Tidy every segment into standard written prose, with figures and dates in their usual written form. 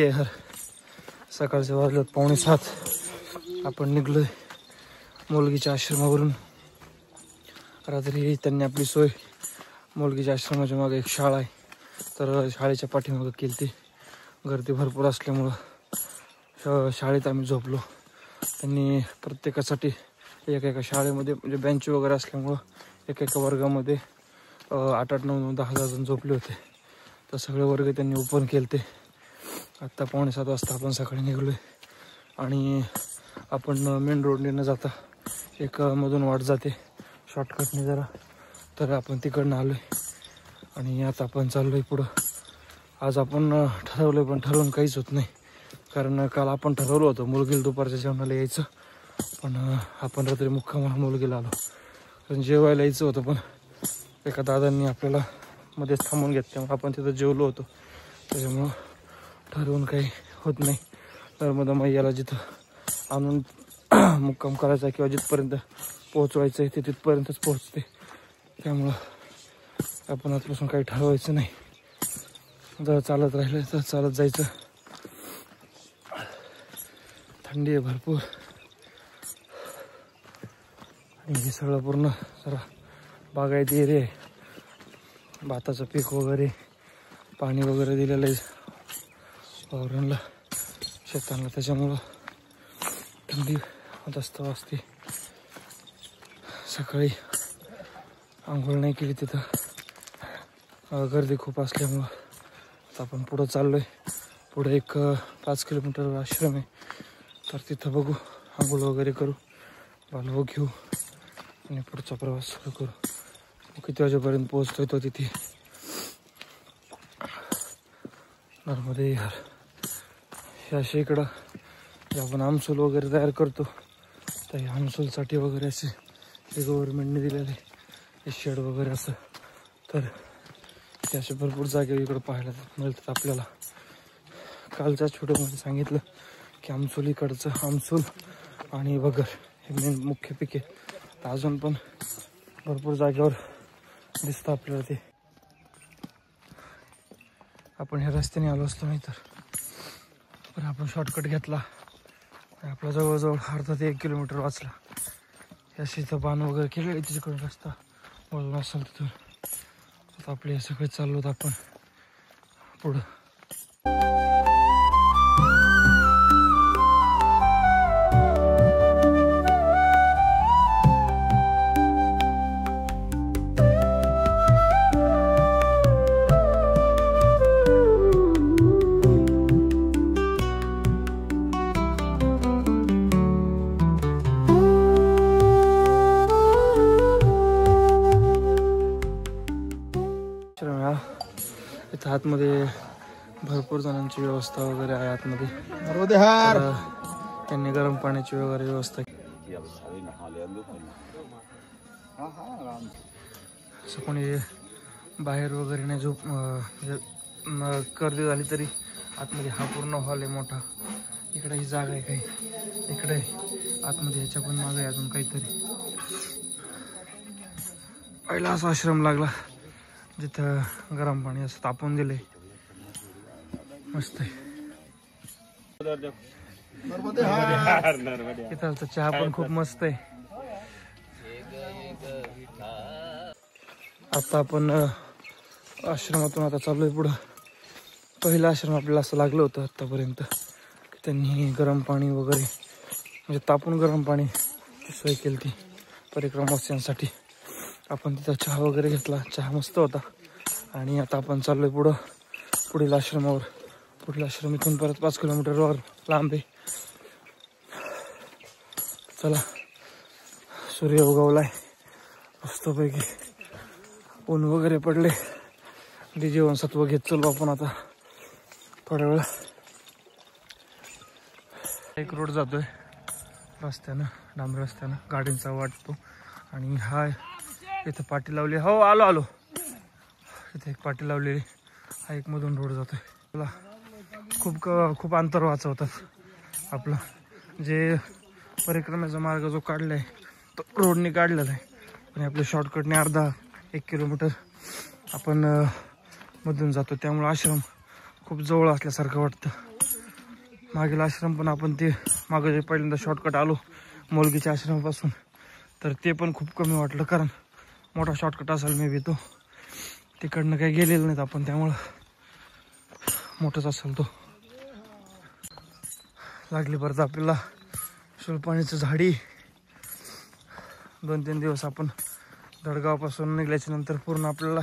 सकाळी आहे. सकाळचे वाजले 6:45. आपण निघलोय मोलगीच्या आश्रमावरून. रात्री त्यांनी आपली सोय, मोलगीच्या आश्रमाच्या मागे एक शाळा आहे, तर शाळेच्या पाठीमागं केली. ती गर्दी भरपूर असल्यामुळं शाळेत आम्ही झोपलो. त्यांनी प्रत्येकासाठी एका शाळेमध्ये म्हणजे बेंच वगैरे असल्यामुळं एका वर्गामध्ये 8-8, 9-9, 10 जण झोपले होते. तर सगळे वर्ग त्यांनी ओपन केले. ते आत्ता 6:45 वाजता आपण सकाळी निघलोय आणि आपण मेन रोडने न जाता एक मधून वाट जाते शॉर्टकटने जरा, तर आपण तिकडनं आलोय आणि आता आपण चाललोय पुढं. आज आपण ठरवलं पण ठरवून काहीच होत नाही, कारण काल आपण ठरवलं होतं मुलगीला दुपारच्या जेवणाला यायचं, पण आपण रात्री मुक्कामाला मुलगीला आलो. कारण जेवायला यायचं होतं पण एका दादांनी आपल्याला मध्येच थांबून घेतलं, त्यामुळे आपण तिथं जेवलो होतो. त्याच्यामुळं ठरवून काही होत नाही. नर्मदा मैयाला जिथं आणून मुक्काम करायचा किंवा जिथपर्यंत पोहोचवायचं आहे ते तिथपर्यंतच पोहोचते. त्यामुळं आपण आजपासून काही ठरवायचं नाही. जर चालत राहिलं तर चालत जायचं. थंडी आहे भरपूर आणि हे सगळं पूर्ण जरा बागायती एरिया आहे. भाताचं पीक वगैरे, पाणी वगैरे दिलेलं आहे वावरांना, शेतांना, त्याच्यामुळं थंडी जास्त वाजते. सकाळी आंघोळ नाही केली तिथं, गर्दी खूप असल्यामुळं. आता आपण पुढं चाललोय. पुढे एक 5 किलोमीटरवर आश्रम आहे, तर तिथं बघू, आंघोळ वगैरे करू, बालवं घेऊ आणि पुढचा प्रवास सुरू करू. किती वाजेपर्यंत पोहोचतोय तो तिथे. नर्मदे विहार हे असे इकडं जे आपण आमसूल वगैरे तयार करतो, तर हे आमसूलसाठी वगैरे असे हे गव्हर्नमेंटने दिलेले हे शेड वगैरे असं, तर ते असे भरपूर जागे इकडं पाहायला मिळतात आपल्याला. कालच्या छोट्यामध्ये सांगितलं की आमसूल इकडचं, आमसूल आणि बगर हे मेन मुख्य पिके. तर अजून पण भरपूर जागेवर दिसतं आपल्याला ते. आपण ह्या रस्त्याने आलो असतो नाही तर, पण आपण शॉर्टकट घेतला. आपला जवळजवळ अर्धा ते 1 किलोमीटर वाचला. अशी इथं बाण वगैरे केलेली तिच्याकडून रस्ता वळून असेल तिथून. आता आपले हे सगळे चाललो होतं आपण पुढं. इथं आतमध्ये भरपूर जणांची व्यवस्था वगैरे आहे आतमध्ये. त्यांनी गरम पाण्याची वगैरे व्यवस्था केली. असं कोणी बाहेर वगैरे नाही झोप गर्दी झाली तरी आतमध्ये हा पूर्ण हॉल आहे मोठा. इकडे ही जागा आहे काही, इकडे आतमध्ये ह्याच्या पण मागे अजून काहीतरी. पहिला असा आश्रम लागला जिथं गरम पाणी असं तापवून दिले. मस्त आहे. इथं चहा पण खूप मस्त आहे. आता आपण आश्रमातून आता चाललोय पुढं. पहिलं आश्रम आपल्याला असं लागलं होतं आतापर्यंत की त्यांनी गरम पाणी वगैरे म्हणजे तापून गरम पाणी सोय केली ती परिक्रमावासियांसाठी. आपण तिथं चहा वगैरे घेतला, चहा मस्त होता. आणि आता आपण चाललोय पुढं पुढील आश्रमावर. पुढील आश्रम इथून परत 5 किलोमीटरवर लांब आहे. चला, सूर्य उगवलाय मस्तपैकी, ऊन वगैरे पडले. जीवनसत्व घेत चाललो आपण आता थोड्या वेळ. एक रोड जातोय रस्त्यानं, डांबरी रस्त्यानं, गाडींचा वाटतो. आणि हा इथं पाटी लावली. हो आलो आलो. इथे एक पाटी लावलेली, हा एक मधून रोड जातोय. मला खूप अंतर वाचवतात आपलं. जे परिक्रमेचा मार्ग जो काढला आहे तो रोडने काढलेला आहे, आणि आपल्या शॉर्टकटने अर्धा 1 किलोमीटर आपण मधून जातो. त्यामुळे आश्रम खूप जवळ असल्यासारखं वाटतं. मागील आश्रम पण आपण ते मागे जे पहिल्यांदा शॉर्टकट आलो मोलगीच्या आश्रमापासून, तर ते पण खूप कमी वाटलं, कारण मोठा शॉर्टकट असेल मे बी तो. तिकडनं काही गेलेलं नाहीत आपण, त्यामुळं मोठाच असेल तो. लागली परत आपल्याला शुलपाणीचं झाडी. 2-3 दिवस आपण धडगावपासून निघल्याच्या नंतर पूर्ण आपल्याला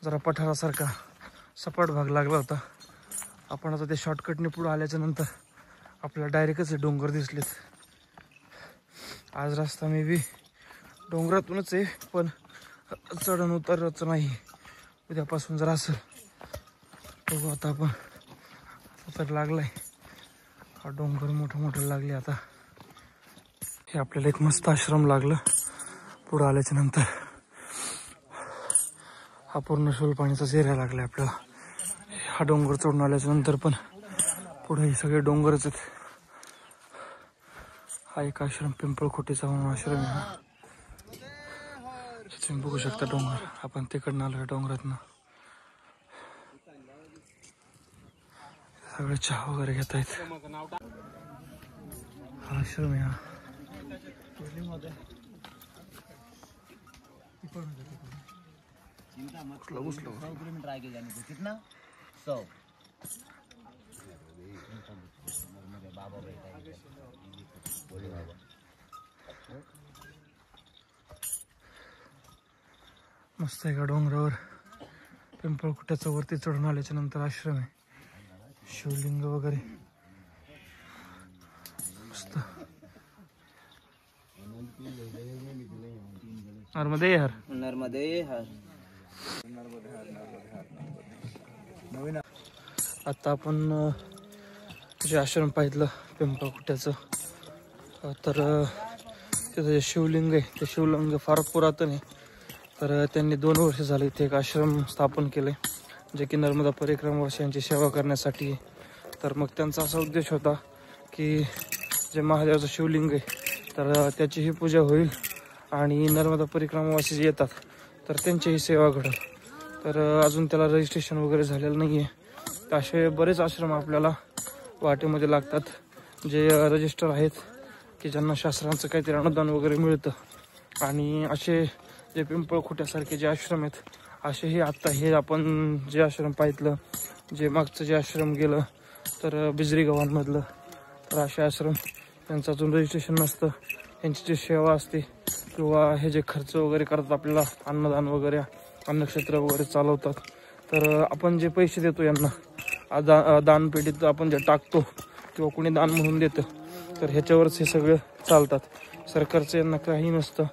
जरा पठारासारखा सपाट भाग लागला होता. आपण आता ते शॉर्टकटने पुढे आल्याच्या नंतर आपल्याला डायरेक्टच डोंगर दिसलेत. आज रस्ता मे बी डोंगरातूनच आहे, पण चढण उतरच नाही. उद्यापासून जरा असेल बघू. आता आपण तर लागलाय हा डोंगर मोठं लागले. आता हे आपल्याला एक मस्त आश्रम लागलं पुढं आल्याच्या नंतर. हा पूर्ण शुलपाणीचाच एरिया लागलाय आपल्याला. हा डोंगर चढून आल्याच्या नंतर पण पुढे हे सगळे डोंगरच आहेत. हा एक आश्रम पिंपळखोटीचा म्हणून आश्रम आहे. तुम्ही बघू शकता डोंगर. आपण तिकडनं आलोय डोंगरातनं. सगळे चहा वगैरे घेत आहेत. हा आश्रम आहे. मस्त आहे का डोंगरावर पिंपळखुट्याचा वरती चढून आल्याच्या नंतर आश्रम आहे. शिवलिंग वगैरे मस्त. नर्मदे हर. नर्मदे हर. आता आपण जे आश्रम पाहिलं पिंपळखुट्याचं, तर तिथं जे शिवलिंग आहे ते शिवलिंग फार पुरातन आहे. तर त्यांनी 2 वर्ष झाले इथे एक आश्रम स्थापन केले, जे की नर्मदा परिक्रमावासियांची सेवा करण्यासाठी. तर मग त्यांचा असा उद्देश होता की जे महादेवाचं शिवलिंग आहे तर त्याचीही पूजा होईल आणि नर्मदा परिक्रमावासी जे येतात तर त्यांचीही सेवा घडेल. तर अजून त्याला रजिस्ट्रेशन वगैरे झालेलं नाही आहे. तर असे बरेच आश्रम आपल्याला वाटेमध्ये लागतात जे रजिस्टर आहेत, की ज्यांना शास्त्रांचं काहीतरी अनुदान वगैरे मिळतं. आणि असे जे पिंपळखुट्यासारखे जे आश्रम आहेत, असेही आत्ता हे आपण जे आश्रम पाहितलं, जे मागचं जे आश्रम गेलं तर बिजरी गावांमधलं, तर असे आश्रम त्यांचं अजून रजिस्ट्रेशन नसतं. यांची जी सेवा असते किंवा हे जे खर्च वगैरे करतात आपल्याला, अन्नदान वगैरे, अन्नक्षेत्र वगैरे चालवतात, तर आपण जे पैसे देतो यांना दानपेटीत आपण जे टाकतो किंवा कोणी दान म्हणून देतं, तर ह्याच्यावरच हे सगळं चालतात. सरकारचं यांना काही नसतं.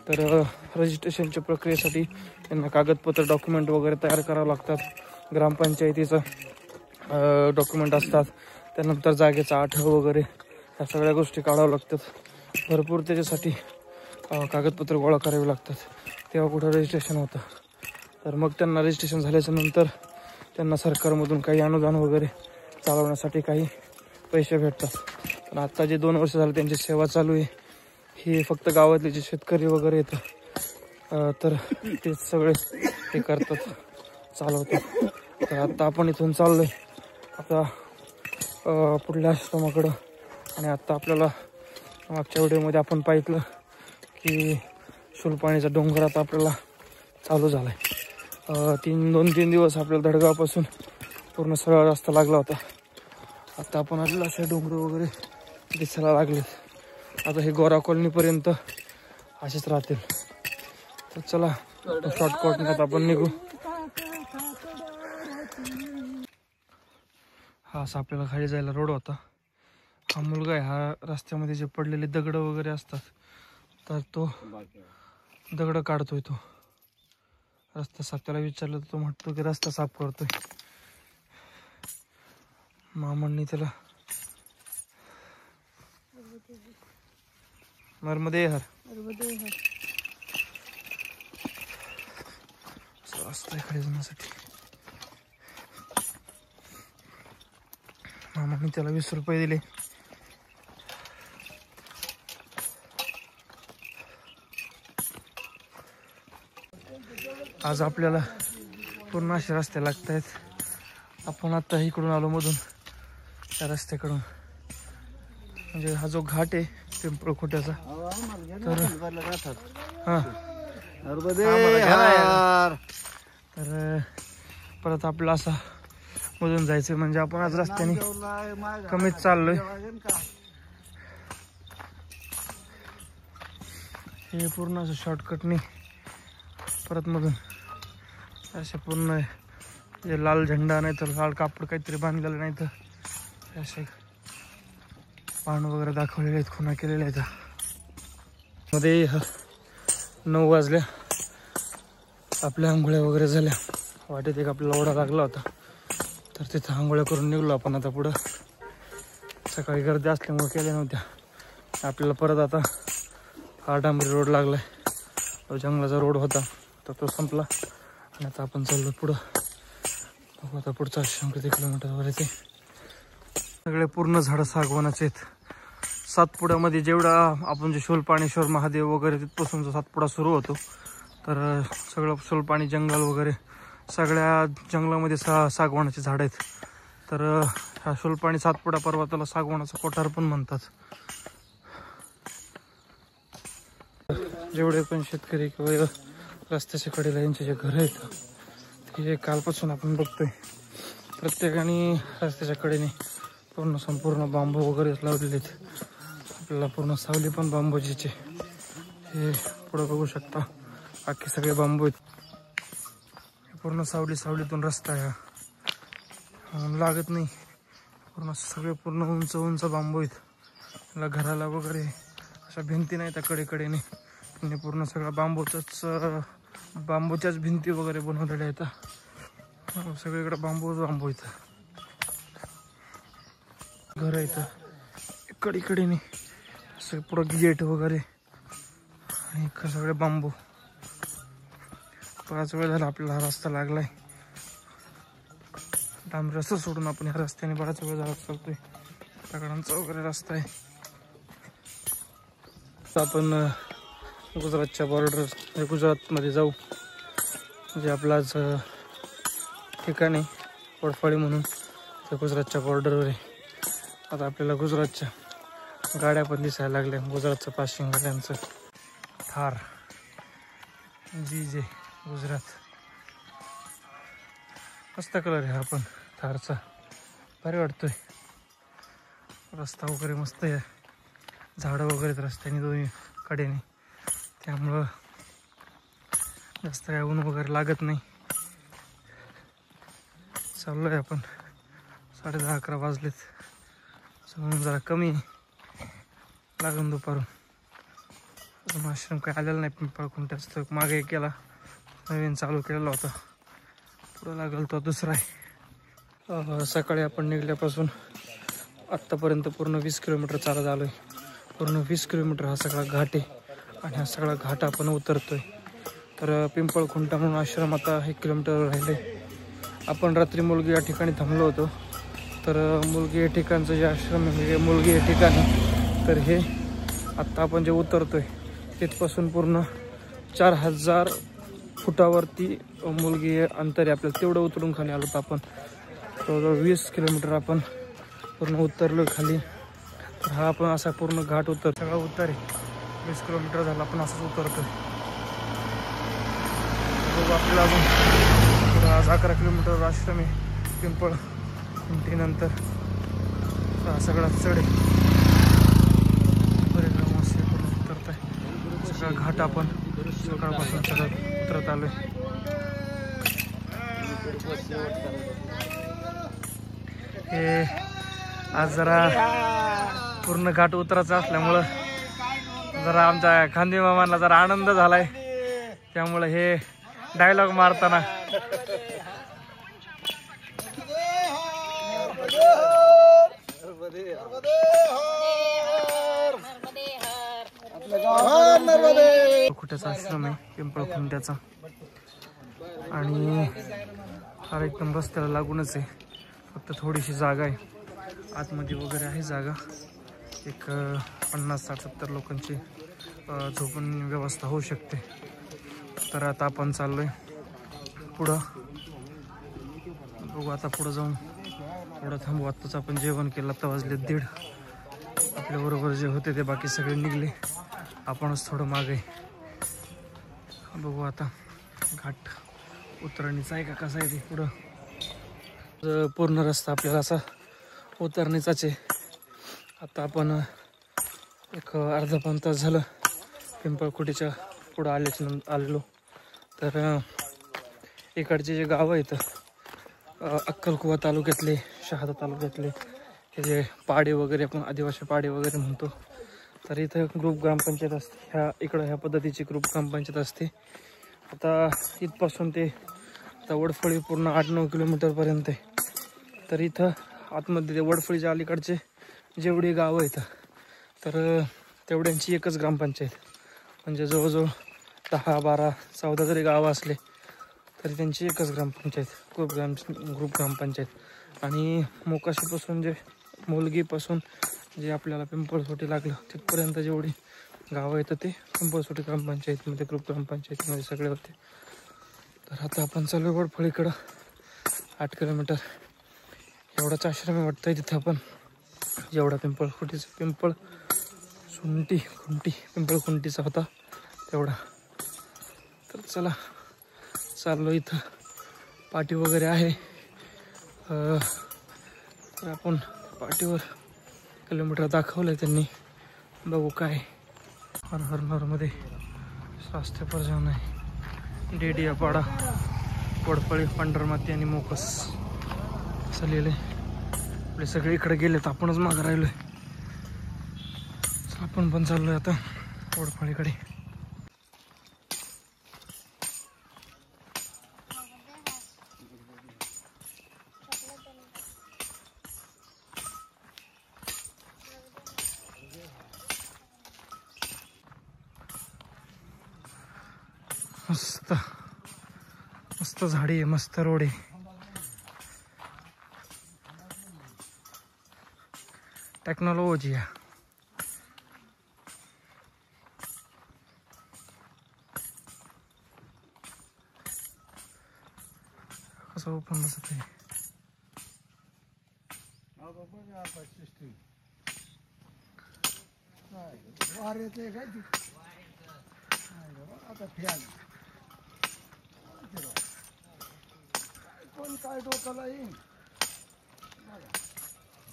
तर रजिस्ट्रेशनच्या प्रक्रियेसाठी यांना कागदपत्र डॉक्युमेंट वगैरे तयार करावं लागतात. ग्रामपंचायतीचं डॉक्युमेंट असतात, त्यानंतर जागेचा आढावा वगैरे ह्या सगळ्या गोष्टी काढाव्या लागतात. भरपूर त्याच्यासाठी कागदपत्र गोळा करावे लागतात, तेव्हा कुठं रजिस्ट्रेशन होतं. तर मग त्यांना रजिस्ट्रेशन झाल्याच्या नंतर त्यांना सरकारमधून काही अनुदान वगैरे चालवण्यासाठी काही पैसे भेटतात. पण आत्ता जे 2 वर्ष झाले त्यांची सेवा चालू आहे, ही फक्त गावातले जे शेतकरी वगैरे येतात तर ते सगळे ते करतात, चालवतात. तर आता आपण इथून चाललोय आता पुढल्या आश्रमाकडं. आणि आत्ता आपल्याला मागच्या व्हिडिओमध्ये आपण पाहितलं की शुलपाणीचा डोंगर आता आपल्याला चालू झाला आहे. 2-3 दिवस आपल्याला धडगावपासून पूर्ण सरळ रस्ता लागला होता. आता आपण आलेलो असे डोंगर वगैरे दिसायला लागले. आता हे गोरा कॉलनीपर्यंत असेच राहतील. तर चला शॉर्टकटने आता आपण निघू. हा असा आपल्याला खाली जायला रोड होता. हा मुलगा आहे, हा रस्त्यामध्ये जे पडलेले दगड वगैरे असतात तर तो दगड काढतोय. तो रस्ता साफ, त्याला विचारलं तर तो म्हणतो की रस्ता साफ करतोय. मामांनी त्याला नर्मदे हर. रस्ता आहे खाली जाण्यासाठी. मामांनी त्याला 20 रुपये दिले. आज आपल्याला पूर्ण असे रस्ते लागत आहेत. आपण आता इकडून आलो मधून त्या रस्त्याकडून. म्हणजे हा जो घाट आहे पिंपळखुट्याचा तर हां तर परत आपला असा मधून जायचं म्हणजे आपण आज रस्त्याने कमीच चाललोय. हे पूर्ण असं शॉर्टकटने परत मधून असे पूर्ण हे लाल झेंडा नाही तर लाल कापड काहीतरी बांधलेलं नाही तर असे पान वगैरे दाखवलेले आहेत, खुणा केलेल्या आहेत. मध्ये 9 वाजल्या, आपल्या आंघोळ्या वगैरे झाल्या. वाटेत एक आपल्याला ओढा लागला होता तर तिथं आंघोळ्या करून निघलो आपण आता पुढं. सकाळी गर्दी असल्यामुळे केल्या नव्हत्या. आपल्याला परत आता हा डांबरी रोड लागलाय. तो जंगलाचा रोड होता तर तो संपला आणि आता आपण चाललो पुढं. बघू आता पुढचा आश्रम किती किलोमीटरवर येते. सगळे पूर्ण झाडं सागवानाचे आहेत. सातपुड्यामध्ये जेवढा आपण जे शूलपाणेश्वर महादेव वगैरे तिथपासून जो सातपुडा सुरू होतो तर सगळं शूलपाणी जंगल वगैरे सगळ्या जंगलामध्ये सागवानाची झाडं आहेत. तर ह्या शूलपाणी सातपुडा पर्वताला सागवानाचा कोठार पण म्हणतात. जेवढे पण शेतकरी किंवा रस्त्याच्या कडेला यांचे जे घरं आहेत हे कालपासून आपण बघतोय प्रत्येकाने रस्त्याच्या कडेने पूर्ण संपूर्ण बांबू वगैरे लावलेले आहेत. आपल्याला पूर्ण सावली पण बांबूची हे पुढं बघू शकता. अख्खे सगळे बांबू आहेत. पूर्ण सावलीतून रस्ता आहे, लागत नाही. पूर्ण सगळे पूर्ण उंच उंच बांबू आहेत. त्याला घराला वगैरे अशा भिंती नाही त्या कडेकडेने आणि पूर्ण सगळं बांबूच्याच भिंती वगैरे बनवलेल्या आहेत. सगळीकडे बांबू आहेत. घर आहेत कडेकडेने सगळे पुढं गेट वगैरे आणि सगळे बांबू. 5 वेळ झाला आपल्याला हा रस्ता लागलाय. डांबरी रस्ता सोडून आपण ह्या रस्त्याने बराच वेळ झाला चालतोय. दगडांचा वगैरे रस्ता आहे. आपण गुजरातच्या बॉर्डर गुजरातमध्ये जाऊ. म्हणजे आपला आज ठिकाण आहे वडफाळी म्हणून ते गुजरातच्या बॉर्डरवर आहे. आता आपल्याला गुजरातच्या गाड्या पण दिसायला लागल्या. गुजरातचं पासिंग गाड्यांचं थार जे गुजरात. मस्त कलर आहे हा पण थारचा, भारी वाटतोय. रस्ता वगैरे मस्त आहे. झाडं वगैरे रस्त्याने दोन्ही कडेने त्यामुळं जास्त काय ऊन वगैरे लागत नाही. चाललोय आपण 10:30-11 वाजलेत. म्हणून जरा कमी लागून दुपारून. आश्रम काय आलेला नाही पिंपळखुंट्याच. तर मागे केला नवीन चालू केलेला होता, पुढं लागेल तो दुसरा आहे. सकाळी आपण निघल्यापासून आत्तापर्यंत पूर्ण 20 किलोमीटर चालत आलो आहे. पूर्ण 20 किलोमीटर हा सगळा घाट आहे आणि हा सगळा घाट आपण उतरतोय. तर पिंपळखुंटा म्हणून आश्रम आता 1 किलोमीटरवर राहिले. आपण रात्री मुलगी या ठिकाणी थांबलो होतो. तर मुलगी या ठिकाणचं जे आश्रम आहे म्हणजे मुलगी या ठिकाणी तर हे आत्ता आपण जे उतरतोय तिथपासून पूर्ण 4000 फुटावरती मुलगी अंतर आहे आपल्याला. तेवढं उतरून खाली आलो होतो आपण. जवळजवळ 20 किलोमीटर आपण पूर्ण उतरलो खाली. तर हा आपण असा पूर्ण घाट सगळा उतार आहे. 20 किलोमीटर झाला आपण असंच उतरतोय. बघू आपल्याला अजून आज 11 किलोमीटर आश्रम आहे पिंपळखुंटीनंतर. हा सगळा चढ आहे. उतरत आहे सगळा घाट आपण सकाळपासून चढत उतरत आलोय. हे आज जरा पूर्ण घाट उतरायचा असल्यामुळं जरा आमच्या खांदी मामांना जरा आनंद झालाय. त्यामुळे हे डायलॉग मारताना कुठेचा आश्रम आहे पिंपळखुंट्याचा आणि हा एकदम रस्त्याला लागूनच आहे. फक्त थोडीशी जागा आहे आतमध्ये वगैरे आहे जागा. एक 50-60-70 लोकांची झोपून व्यवस्था होऊ शकते. तर आता आपण चाललोय पुढं. बघू आता पुढं जाऊन थोडं थांबू. आत्ताच आपण जेवण केलं, आता वाजले 1:30. आपल्याबरोबर जे होते ते बाकी सगळे निघले, आपणच थोडं मागे. बघू आता घाट उतरणीचा आहे का कसा आहे ते पुढं. पूर्ण रस्ता आपल्याला असा उतरणीचाच आहे. आता आपण एक अर्धा पाऊण तास झालं पिंपळखुटीच्या पुढं आलेलो. तर इकडचे जे गावं आहेत अक्कलकुवा तालुक्यातले, शहादा तालुक्यातले, हे जे पाडे वगैरे आपण आदिवासी पाडे वगैरे म्हणतो, तर इथं ग्रुप ग्रामपंचायत असते. ह्या पद्धतीची ग्रुप ग्रामपंचायत असते. आता इथपासून ते आता वडफळी पूर्ण 8-9 किलोमीटरपर्यंत आहे. तर इथं आतमध्ये ते वडफळीच्या अलीकडचे जेवढी गावं आहेत तर तेवढ्यांची एकच ग्रामपंचायत. म्हणजे जवळजवळ 10, 12, 14 जरी गावं असले तरी त्यांची एकच ग्रामपंचायत, ग्रुप ग्रामपंचायत. आणि मोकाशीपासून जे मोलगीपासून जे आपल्याला पिंपळसोटी लागलं तिथपर्यंत जेवढी गावं येतं ते पिंपळसोटी ग्रामपंचायतीमध्ये, ग्रुप ग्रामपंचायतीमध्ये सगळे होते. तर आता आपण चालू वडफळीकडं 8 किलोमीटर. एवढाच आश्रम आहे वाटतं तिथं आपण, जेवढा पिंपळखुंटीचा होता तेवढा. तर चला चाललो. इथं पाटी वगैरे आहे. तर आपण पाटीवर किलोमीटर दाखवलं त्यांनी. बघू काय. हर हर नरमध्ये स्वास्थ्य प्रजान आहे. डेडिया पाडा, वडफळी, पंढरमाती आणि मोकस असं लिहिलंय. आपले सगळे इकडे गेलेत, आपणच मागं राहिलोय. आपण पण चाललोय आता वडफळीकडे. मस्त मस्त झाडी आहे, मस्त रोड आहे. टेक्नॉलॉजी आहे. कसं ओपन असत आहे.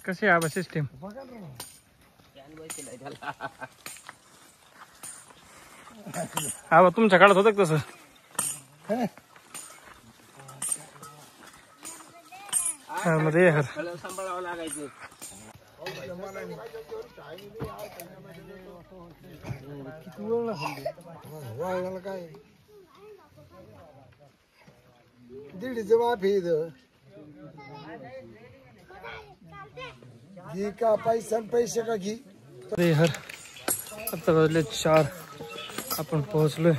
कशी आहे बा सिस्टीम? हा बा तुमच्या काळात होतं तसं? मध्ये सांभाळावं लागायचं. काय दीडीचं माफी घी का पैसे का घी. हर आता वाजले 4. आपण पोहोचलोय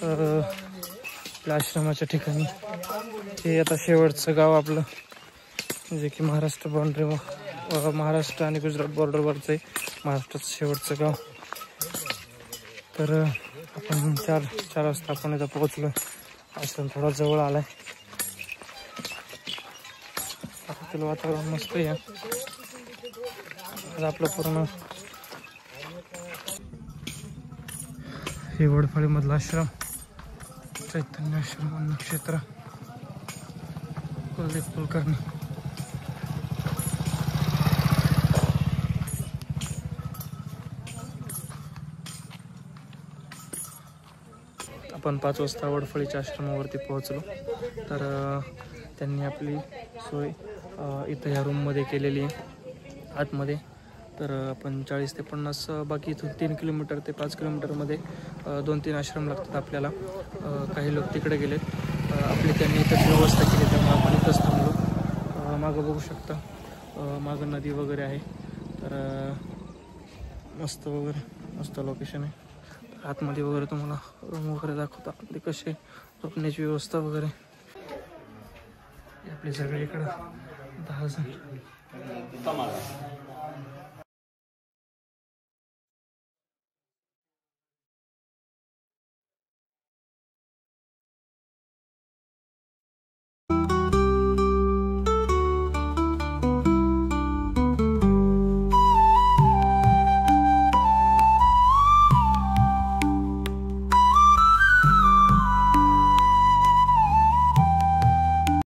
आपल्या आश्रमाच्या ठिकाणी. हे आता शेवटचं गाव आपलं, जे की महाराष्ट्र बाउंड्री, महाराष्ट्र आणि गुजरात बॉर्डरवरचं आहे. महाराष्ट्राचं शेवटचं गाव. तर आपण 4 वाजता आपण इथं पोहोचलोय. आश्रम थोडा जवळ आलाय. आता वातावरण मस्त आहे. आपलं पूर्ण हे वडफळी मधला आश्रम, चैतन्य आश्रम अन्नक्षेत्र, कुलदीप कुलकर्णी. आपण 5 वाजता वडफळीच्या आश्रमावरती पोहोचलो. तर त्यांनी आपली सोय इथं ह्या रूममध्ये केलेली आहे आतमध्ये. तर आपण 40 ते 50 बाकी इथून 3 किलोमीटर ते 5 किलोमीटरमध्ये 2-3 आश्रम लागतात आपल्याला. काही लोक तिकडे गेलेत. आपली त्यांनी इथंच व्यवस्था केली, त्यामुळे आपण इथंच थांबलो. मागं बघू शकता, मागं नदी वगैरे आहे. तर मस्त लोकेशन आहे. आतमध्ये वगैरे तुम्हाला रूम वगैरे दाखवता, आपली कशी झोपण्याची व्यवस्था वगैरे. आपले सगळे इकडं 10 जण.